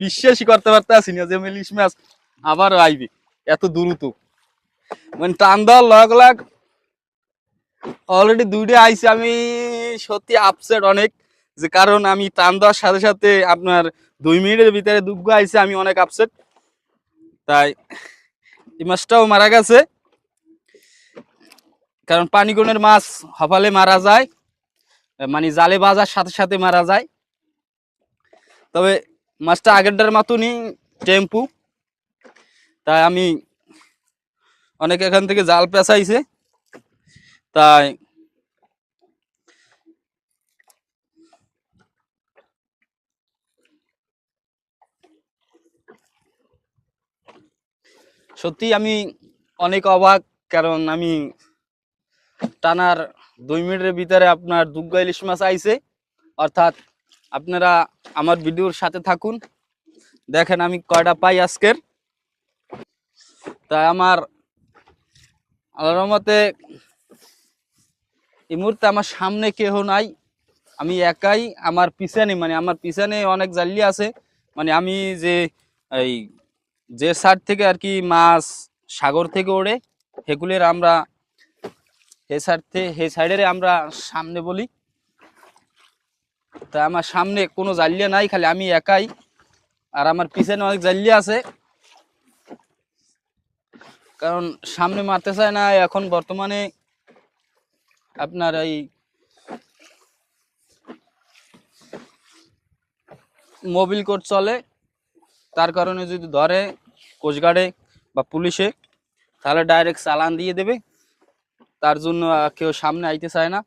বিশ্বাসই করতে পারতেছি না যে ইলিশ মাছ আবারও আইবে এত দ্রুত। মানে টান দেওয়ার লগ লাগ অলরেডি দুইটা আইছে। আমি সত্যি আপসেট অনেক, যে কারণ আমি টান দেওয়ার সাথে সাথে আপনার 2 মিনিটের ভিতরে দুগ্গ আইছে, আমি অনেক আপসেট। তাই এই মাছটাও মারা গেছে, কারণ পানিগুনের মাছ হফালে মারা যায়, মানে জালে বাজার সাথে সাথে মারা যায়। তবে মাছটা আগেরটার মতনই টেম্পু, তাই আমি অনেক এখান থেকে জাল পেঁচাইছে। তাই সত্যি আমি অনেক অবাক, কারণ আমি টানার 2 মিনিটের ভিতরে আপনার দুগ্গা ইলিশ মাছ আইছে। অর্থাৎ আপনারা আমার ভিডিওর সাথে থাকুন, দেখেন আমি কয়টা পাই আজকের। তাই আমার আল্লাহর রহমতে এই মুহূর্তে আমার সামনে কেহ নাই, আমি একাই। আমার পিছনে মানে আমার পিছনে অনেক জাল্লি আছে, মানে আমি যে এই যে সাইড থেকে আর কি মাছ সাগর থেকে ওড়ে সেগুলির আমরা হে সাইডের আমরা সামনে বলি। তা আমার সামনে কোনো জাল্লিয়া নাই, খালি আমি একাই, আর আমার পিছনে অনেক জাল্লিয়া আছে। কারণ সামনে মারতে চায় না এখন বর্তমানে আপনার এই মোবিল কোড চলে, তার কারণে যদি ধরে কোস্টগার্ডে বা পুলিশে তাহলে ডাইরেক্ট চালান দিয়ে দেবে, তার জন্য কেউ সামনে আইতে চায় না।